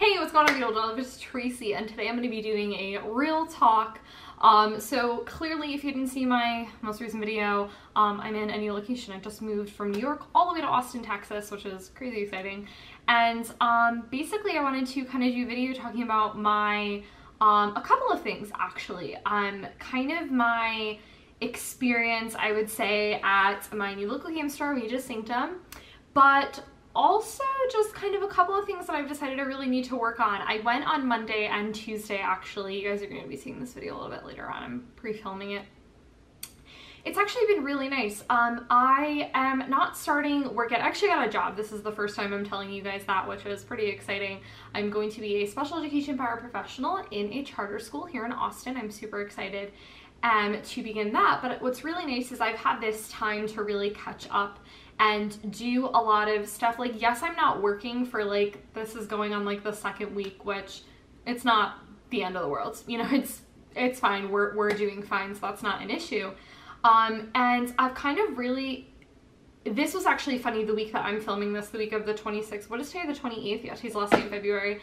Hey, what's going on, beautiful Jellyfish? It's Tracy, and today I'm going to be doing a real talk. So clearly, if you didn't see my most recent video, I'm in a new location. I just moved from New York all the way to Austin, Texas, which is crazy exciting. And basically, I wanted to kind of do a video talking about my a couple of things, actually. Kind of my experience, I would say, at my new local game store, We Just Sanctum, but also just kind of a couple of things that I've decided I really need to work on. I went on Monday and Tuesday, actually. You guys are going to be seeing this video a little bit later on. I'm pre-filming it. It's actually been really nice. I am not starting work yet. I actually got a job. This is the first time I'm telling you guys that, which is pretty exciting. I'm going to be a special education paraprofessional in a charter school here in Austin. I'm super excited to begin that. But what's really nice is I've had this time to really catch up and do a lot of stuff. Like, yes, I'm not working for, like, this is going on like the second week, which it's not the end of the world. You know, it's fine. We're doing fine, so that's not an issue. And I've kind of really, this was actually funny, the week that I'm filming this, the week of the 26th. What is today, the 28th? Yeah, today's the last day of February.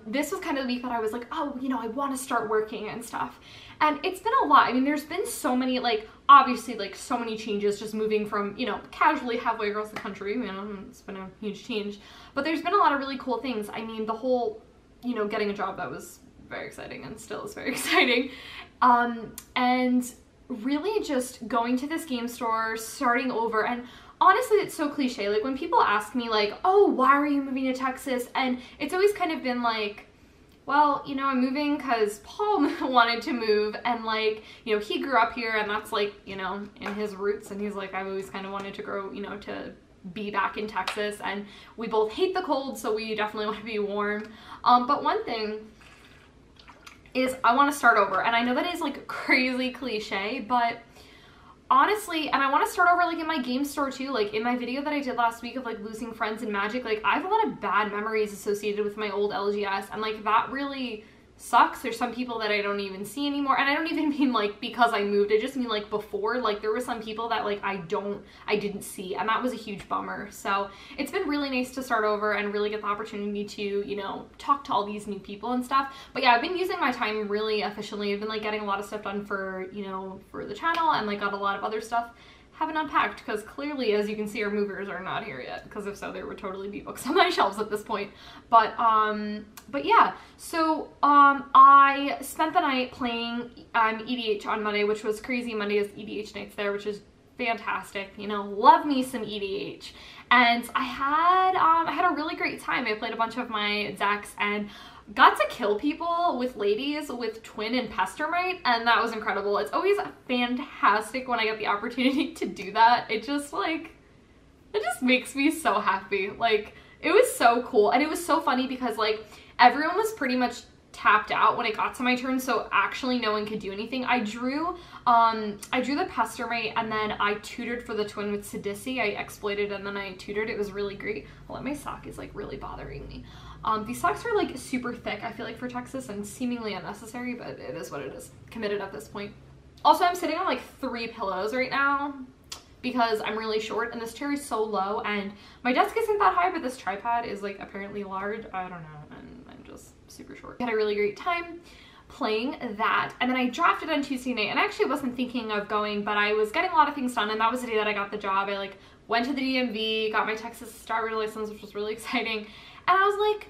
This was kind of the week that I was like, oh, you know, I want to start working and stuff. And it's been a lot. I mean, there's been so many, like, obviously, like, so many changes just moving from, you know, casually halfway across the country. You know, it's been a huge change. But there's been a lot of really cool things. I mean, the whole, you know, getting a job, that was very exciting and still is very exciting. And really just going to this game store, starting over, and honestly, it's so cliche. Like, when people ask me, like, oh, why are you moving to Texas? And it's always kind of been like, well, you know, I'm moving because Paul wanted to move, and, like, you know, he grew up here, and that's, like, you know, in his roots, and he's like, I've always kind of wanted to grow, you know, to be back in Texas, and we both hate the cold, so we definitely want to be warm. But one thing is I want to start over, and I know that is, like, crazy cliche, but honestly, and I want to start over, like, in my game store too. Like, in my video that I did last week of, like, losing friends in Magic, like, I have a lot of bad memories associated with my old LGS, and, like, that really sucks. There's some people that I don't even see anymore, and I don't even mean, like, because I moved. I just mean, like, before, like, there were some people that, like, I didn't see, and that was a huge bummer. So it's been really nice to start over and really get the opportunity to, you know, talk to all these new people and stuff. But yeah, I've been using my time really efficiently. I've been, like, getting a lot of stuff done for, you know, for the channel, and, like, got a lot of other stuff haven't unpacked, because clearly, as you can see, our movers are not here yet, because if so, there would totally be books on my shelves at this point. But yeah, so I spent the night playing EDH on Monday, which was crazy. Monday is EDH nights there, which is fantastic. You know, love me some EDH. And I had a really great time. I played a bunch of my decks and got to kill people with ladies with Twin and Pestermite, and that was incredible. It's always fantastic when I get the opportunity to do that. It just, like, it just makes me so happy. Like, it was so cool, and it was so funny because, like, everyone was pretty much tapped out when it got to my turn, so actually no one could do anything. I drew the Pestermite, and then I tutored for the Twin with Sidisi. I exploited and then I tutored. It was really great. Hold on, my sock is, like, really bothering me. These socks are, like, super thick, I feel like, for Texas, and seemingly unnecessary, but it is what it is. Committed at this point. Also, I'm sitting on, like, 3 pillows right now because I'm really short, and this chair is so low, and my desk isn't that high, but this tripod is, like, apparently large. I don't know, and I'm just super short. I had a really great time playing that, and then I drafted on Tuesday night, and I actually wasn't thinking of going, but I was getting a lot of things done, and that was the day that I got the job. I, like, went to the DMV, got my Texas Star Rater license, which was really exciting, and I was like,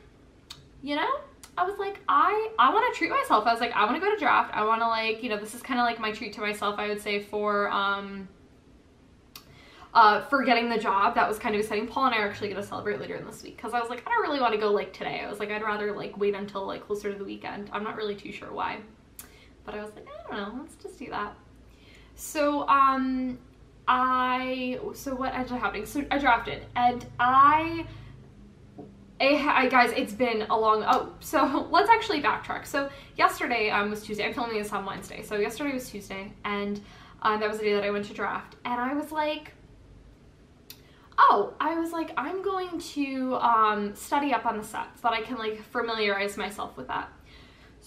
you know, I was like, I want to treat myself. I was like, I want to go to draft. I want to, like, you know, this is kind of like my treat to myself, I would say, for getting the job. That was kind of exciting. Paul and I are actually going to celebrate later in this week, because I was like, I don't really want to go, like, today. I was like, I'd rather, like, wait until, like, closer to the weekend. I'm not really too sure why, but I was like, I don't know, let's just do that. So, so what ended up happening? So I drafted, and guys, it's been a long, so let's actually backtrack. So yesterday was Tuesday. I'm filming this on Wednesday. So yesterday was Tuesday, and that was the day that I went to draft, and I was like, I'm going to study up on the set so that I can, like, familiarize myself with that.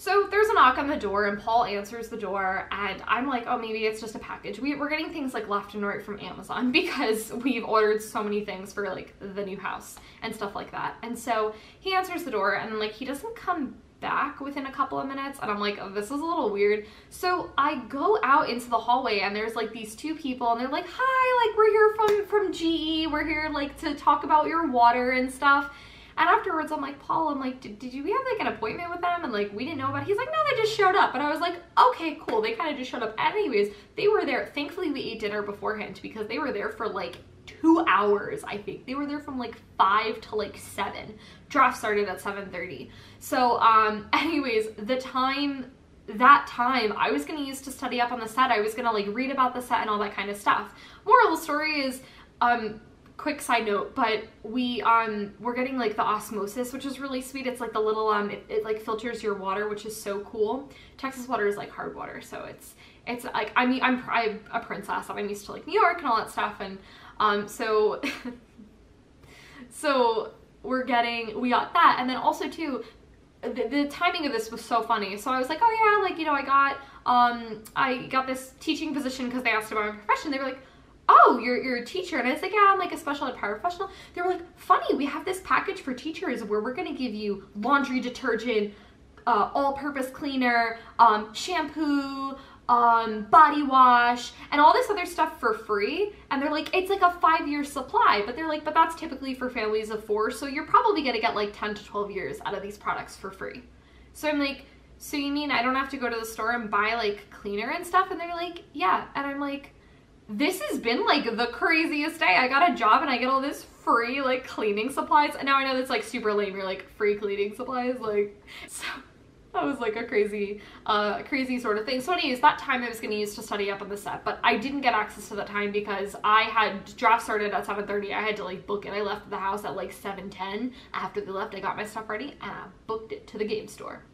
So there's a knock on the door and Paul answers the door and I'm like, oh, maybe it's just a package. We're getting things like left and right from Amazon because we've ordered so many things for like the new house and stuff like that. And so he answers the door and like he doesn't come back within a couple of minutes and I'm like, oh, this is a little weird. So I go out into the hallway and there's like these two people and they're like, hi, like we're here from GE. We're here like to talk about your water and stuff. And afterwards, I'm like, Paul, I'm like, did we have like an appointment with them? And like, we didn't know about it. He's like, no, they just showed up. And I was like, okay, cool. They kind of just showed up. Anyways, they were there. Thankfully, we ate dinner beforehand because they were there for like 2 hours, I think. They were there from like 5 to like 7. Draft started at 7:30. So anyways, that time I was going to use to study up on the set. I was going to like read about the set and all that kind of stuff. Moral of the story is, quick side note, but we're getting like the osmosis, which is really sweet. It's like the little it like filters your water, which is so cool. Texas water is like hard water, so it's like, I mean, I'm a princess and I'm used to like New York and all that stuff, and so so we got that. And then also too, the timing of this was so funny. So I was like, oh yeah, like, you know, I got this teaching position because they asked about my profession. They were like, oh, you're a teacher. And I was like, yeah, I'm like a special ed paraprofessional. They were like, funny, we have this package for teachers where we're going to give you laundry detergent, all-purpose cleaner, shampoo, body wash, and all this other stuff for free. And they're like, it's like a 5-year supply, but they're like, but that's typically for families of 4. So you're probably going to get like 10 to 12 years out of these products for free. So I'm like, so you mean I don't have to go to the store and buy like cleaner and stuff? And they're like, yeah. And I'm like, this has been like the craziest day. I got a job and I get all this free like cleaning supplies. And now I know that's like super lame. You're like, free cleaning supplies, like, so that was like a crazy sort of thing. So anyways, that time I was going to use to study up on the set, but I didn't get access to that time because I had draft started at 7:30. I had to like book it. I left the house at like 7:10. After they left, I got my stuff ready and I booked it to the game store.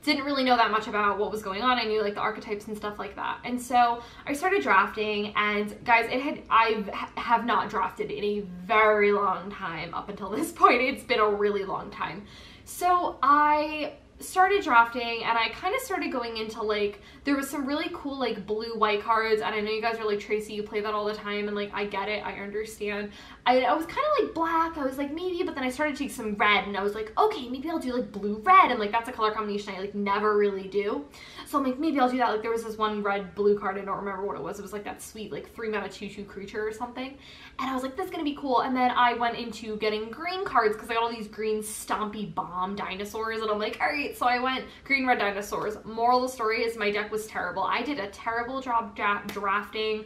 Didn't really know that much about what was going on. I knew like the archetypes and stuff like that. And so I started drafting, and guys, I have not drafted in a very long time up until this point. It's been a really long time. So I started drafting and I kind of started going into like, there was some really cool like blue white cards, and I know you guys are like, Tracy, you play that all the time, and like I get it, I understand. I was kind of like black, I was like maybe, but then I started to take some red and I was like, okay, maybe I'll do like blue red, and like that's a color combination I like never really do. So I'm like, maybe I'll do that. Like there was this one red blue card, I don't remember what it was. It was like that sweet like 3-mana 2/2 creature or something, and I was like, that's gonna be cool. And then I went into getting green cards because I got all these green stompy bomb dinosaurs, and I'm like, all right, so I went green red dinosaurs. Moral of the story is my deck was terrible. I did a terrible job drafting.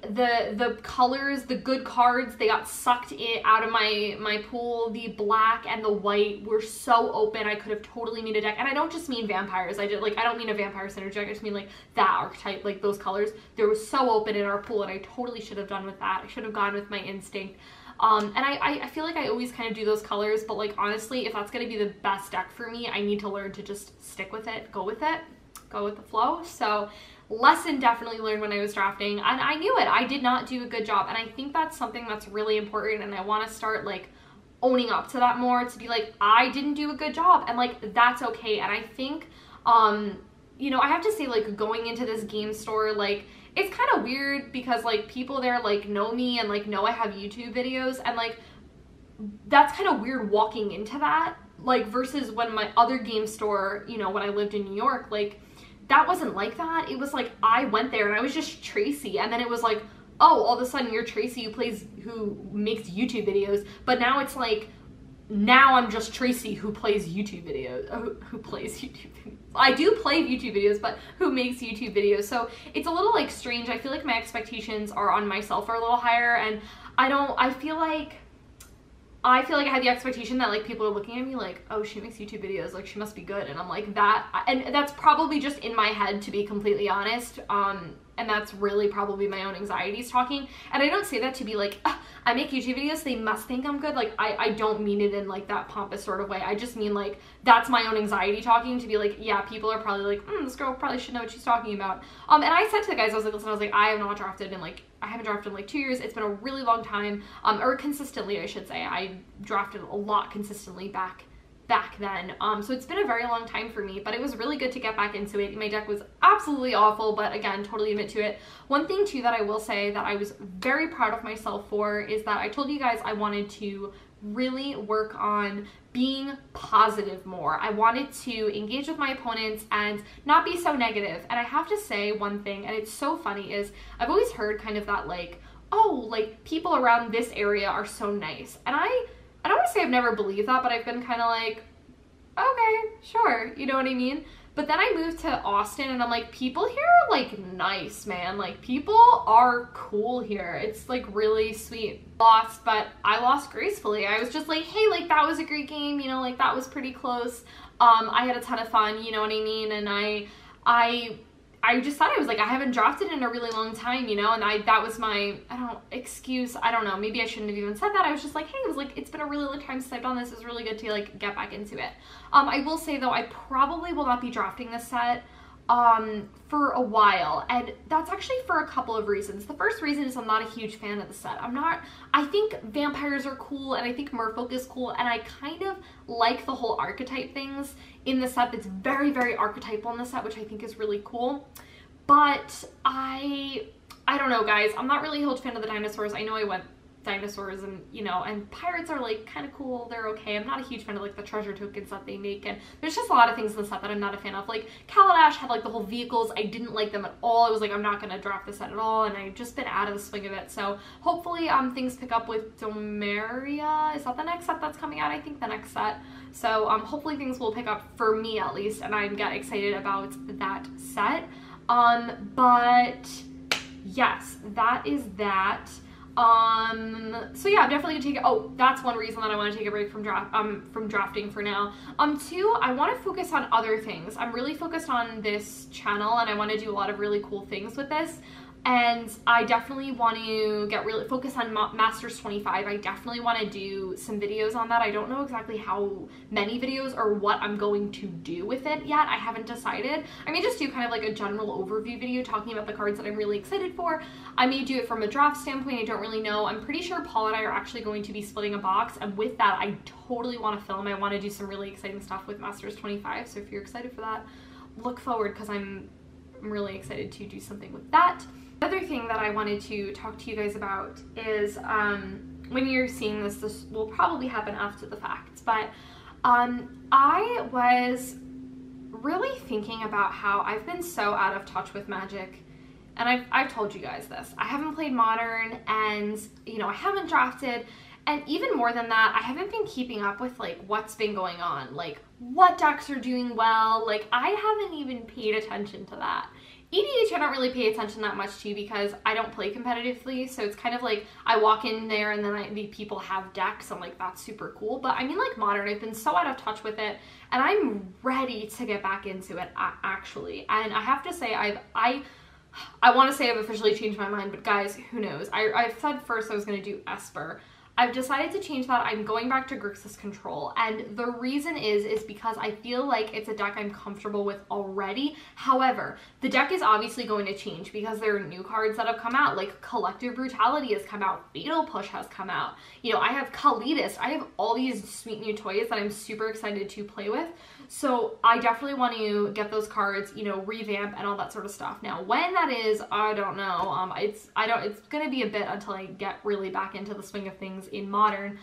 The colors, the good cards, they got sucked out of my pool. The black and the white were so open. I could have totally made a deck. And I don't just mean vampires. I don't mean a vampire synergy. I just mean like that archetype, like those colors. They were so open in our pool, and I totally should have done with that. I should have gone with my instinct. And I feel like I always kind of do those colors, but like honestly, if that's going to be the best deck for me, I need to learn to just stick with it, go with the flow. So lesson definitely learned when I was drafting, and I knew it. I did not do a good job, and I think that's something that's really important, and I want to start like owning up to that more, to be like, I didn't do a good job, and like that's okay. And I think you know, I have to say, like, going into this game store, like, it's kind of weird because like people there like know me and like know I have YouTube videos, and like that's kind of weird walking into that, like versus when my other game store, you know, when I lived in New York, like that wasn't like that. It was like I went there and I was just Tracy, and then it was like, oh, all of a sudden you're Tracy who makes YouTube videos. But now it's like, now I'm just Tracy who plays YouTube videos, who plays YouTube videos. I do play YouTube videos, but who makes YouTube videos. So it's a little like strange. I feel like my expectations are on myself are a little higher, and I feel like I had the expectation that like people are looking at me like, oh, she makes YouTube videos, like she must be good. And I'm like, and that's probably just in my head, to be completely honest. And that's really probably my own anxieties talking. And I don't say that to be like, I make YouTube videos, they must think I'm good. Like, I don't mean it in like that pompous sort of way. I just mean like, that's my own anxiety talking, to be like, yeah, people are probably like, this girl probably should know what she's talking about. And I said to the guys, I was like, listen, I was like, I have not drafted in like, I haven't drafted in like 2 years. It's been a really long time, or consistently, I should say. I drafted a lot consistently back back then. So it's been a very long time for me, but it was really good to get back into it. My deck was absolutely awful, but again, totally admit to it. One thing too that I will say that I was very proud of myself for is that I told you guys I wanted to really work on being positive more. I wanted to engage with my opponents and not be so negative. And I have to say one thing, and it's so funny, is I've always heard kind of that like, oh, like people around this area are so nice. And I don't want to say I've never believed that, but I've been kind of like, okay, sure, you know what I mean? But then I moved to Austin and I'm like, people here are like nice, man. Like people are cool here. It's like really sweet. Lost, but I lost gracefully. I was just like, hey, like that was a great game, you know, like that was pretty close. I had a ton of fun, you know what I mean? And I just thought, I was like, I haven't drafted in a really long time, you know, and that was my, excuse, I don't know, maybe I shouldn't have even said that. I was just like, hey, it was like, it's been a really long time since I've done this. It was really good to like get back into it. I will say though, I probably will not be drafting this set for a while, and that's actually for a couple of reasons. The first reason is I'm not a huge fan of the set. I think vampires are cool, and I think merfolk is cool, and I kind of like the whole archetype things in the set. That's very, very archetypal in the set, which I think is really cool. But I don't know, guys. I'm not really a huge fan of the dinosaurs. I know I went dinosaurs, and you know, and pirates are like kind of cool, they're okay. I'm not a huge fan of like the treasure tokens that they make, and there's just a lot of things in the set that I'm not a fan of. Like Kaladesh had like the whole vehicles, I didn't like them at all. I was like, I'm not gonna draft this set at all, and I've just been out of the swing of it. So hopefully things pick up with Domeria. Is that the next set that's coming out? I think the next set. So hopefully things will pick up for me at least, and I get excited about that set. But yes, that is that. So yeah, I'm definitely gonna take it. Oh, that's one reason that I want to take a break from drafting for now. Two, I want to focus on other things. I'm really focused on this channel, and I want to do a lot of really cool things with this. And I definitely want to get really focused on Masters 25. I definitely want to do some videos on that. I don't know exactly how many videos or what I'm going to do with it yet. I haven't decided. I may just do kind of like a general overview video talking about the cards that I'm really excited for. I may do it from a draft standpoint. I don't really know. I'm pretty sure Paul and I are actually going to be splitting a box. And with that, I totally want to film. I want to do some really exciting stuff with Masters 25. So if you're excited for that, look forward, because I'm really excited to do something with that. The other thing that I wanted to talk to you guys about is when you're seeing this, this will probably happen after the fact, but I was really thinking about how I've been so out of touch with Magic, and I've told you guys this. I haven't played Modern, and you know, I haven't drafted, and even more than that, I haven't been keeping up with like what's been going on, like what decks are doing well. Like I haven't even paid attention to that. EDH I don't really pay attention that much to, because I don't play competitively, so it's kind of like I walk in there and then the people have decks, and like that's super cool. But I mean, like Modern, I've been so out of touch with it, and I'm ready to get back into it actually. And I have to say, I want to say I've officially changed my mind, but guys, who knows? I said first I was going to do Esper. I've decided to change that. I'm going back to Grixis Control, and the reason is because I feel like it's a deck I'm comfortable with already. However, the deck is obviously going to change because there are new cards that have come out, like Collective Brutality has come out, Fatal Push has come out, you know, I have Khalidist, I have all these sweet new toys that I'm super excited to play with. So I definitely want to get those cards, you know, revamp and all that sort of stuff. Now, when that is, I don't know. It's gonna be a bit until I get really back into the swing of things in Modern.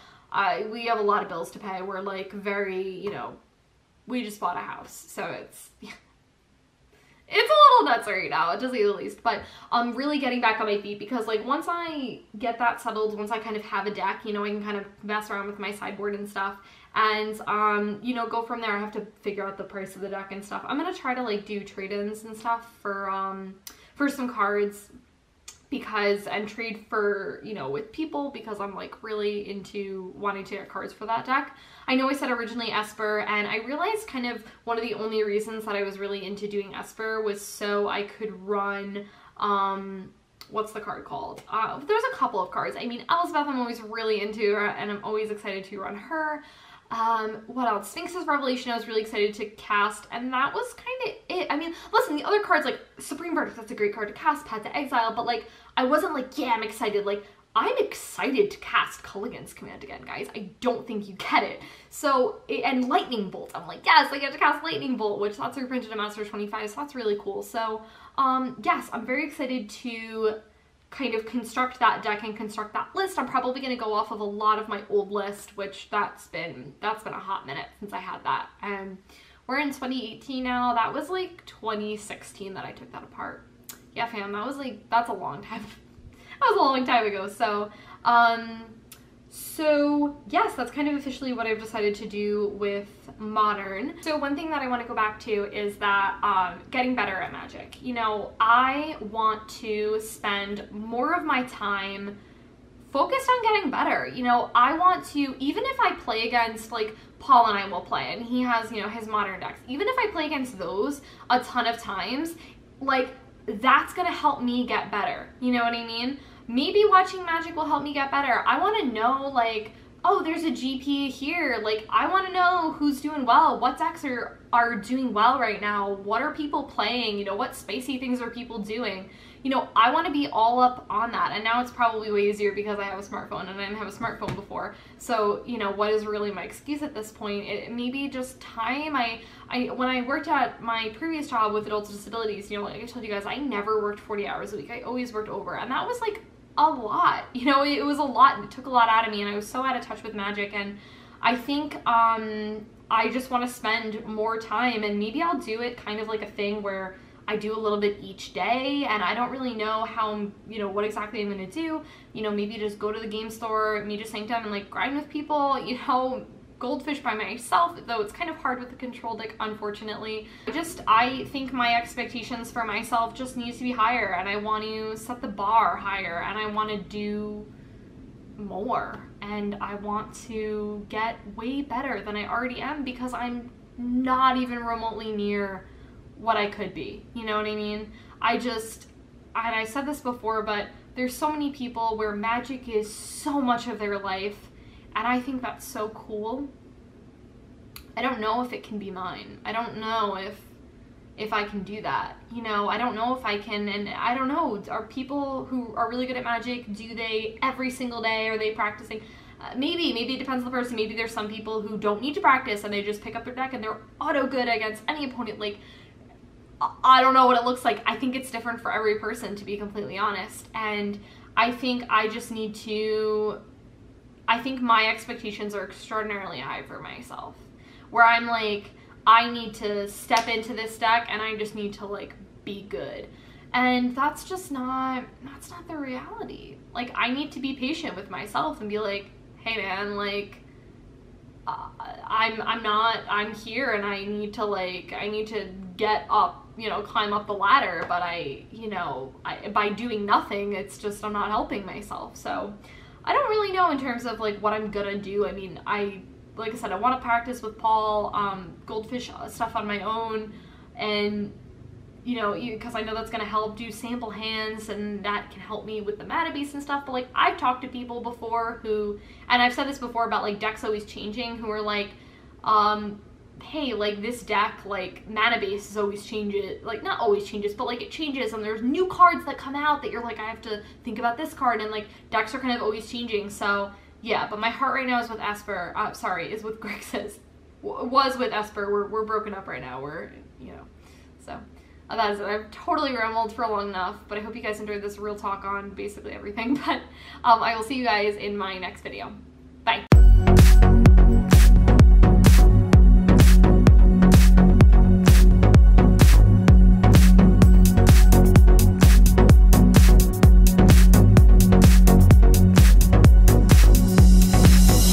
We have a lot of bills to pay. We're like very, you know, we just bought a house, so it's a little nuts right now, to say the least. But I'm really getting back on my feet, because like once I get that settled, once I kind of have a deck, you know, I can kind of mess around with my sideboard and stuff, and you know, go from there. I have to figure out the price of the deck and stuff. I'm gonna try to like do trade-ins and stuff for some cards, because, and trade for, you know, with people, because I'm like really into wanting to get cards for that deck. I know I said originally Esper, and I realized kind of one of the only reasons that I was really into doing Esper was so I could run, what's the card called? There's a couple of cards. I mean, Elizabeth I'm always really into, and I'm always excited to run her. What else? Sphinx's Revelation I was really excited to cast, and that was kind of it. I mean, listen, the other cards like Supreme Verdict, that's a great card to cast, Path to Exile, but like I wasn't like, yeah, I'm excited. Like I'm excited to cast Culligan's Command again, guys. I don't think you get it. So, and Lightning Bolt. I'm like, yes, I get to cast Lightning Bolt, which that's reprinted in Master 25, so that's really cool. So, yes, I'm very excited to kind of construct that deck and construct that list. I'm probably going to go off of a lot of my old list, which that's been a hot minute since I had that. And we're in 2018 now. That was like 2016 that I took that apart. Yeah, fam, that's a long time. That was a long time ago. So, so yes, that's kind of officially what I've decided to do with Modern. So one thing that I want to go back to is that getting better at Magic. You know, I want to spend more of my time focused on getting better. You know, I want to, even if I play against, like, Paul and I will play, and he has, you know, his Modern decks, even if I play against those a ton of times, like, that's gonna help me get better. You know what I mean? Maybe watching Magic will help me get better. I want to know, like, oh, there's a GP here. Like, I want to know who's doing well. What decks are doing well right now? What are people playing? You know, what spicy things are people doing? You know, I want to be all up on that. And now it's probably way easier because I have a smartphone, and I didn't have a smartphone before. So, you know, what is really my excuse at this point? It maybe just time. When I worked at my previous job with adults with disabilities, you know, like I told you guys, I never worked 40 hours a week. I always worked over. And that was like a lot. You know, it was a lot, and it took a lot out of me, and I was so out of touch with Magic. And I think I just want to spend more time, and maybe I'll do it kind of like a thing where I do a little bit each day, and I don't really know how, you know, what exactly I'm going to do. You know, maybe just go to the game store, meet a Sanctum, and like grind with people, you know, Goldfish by myself, though it's kind of hard with the control deck, unfortunately. I think my expectations for myself just needs to be higher, and I want to set the bar higher, and I want to do more, and I want to get way better than I already am, because I'm not even remotely near what I could be. You know what I mean? And I said this before, but there's so many people where Magic is so much of their life, and I think that's so cool. I don't know if it can be mine. I don't know if I can do that. You know, I don't know if I can, and I don't know, are people who are really good at Magic, do they every single day, are they practicing? Maybe it depends on the person. Maybe there's some people who don't need to practice and they just pick up their deck and they're auto good against any opponent. Like, I don't know what it looks like. I think it's different for every person, to be completely honest. And I think I just need to, I think my expectations are extraordinarily high for myself, where I'm like, I need to step into this deck and I just need to like be good. And that's just not, that's not the reality. Like, I need to be patient with myself and be like, hey man, like, I'm here and I need to get up, you know, climb up the ladder, but by doing nothing, it's just, I'm not helping myself. So I don't really know in terms of like what I'm gonna do. I mean, like I said, I want to practice with Paul, Goldfish stuff on my own, and you know, because I know that's going to help do sample hands, and that can help me with the mana base and stuff. But like, I've talked to people before who, and I've said this before about like decks always changing, who are like, hey, like this deck, like mana base is always changes, like not always changes, but like it changes, and there's new cards that come out that you're like, I have to think about this card, and like decks are kind of always changing. So yeah, but my heart right now is with Esper, is with Grixis, was with Esper. We're broken up right now, so. That is it. I've totally rambled for long enough, but I hope you guys enjoyed this real talk on basically everything. But I will see you guys in my next video.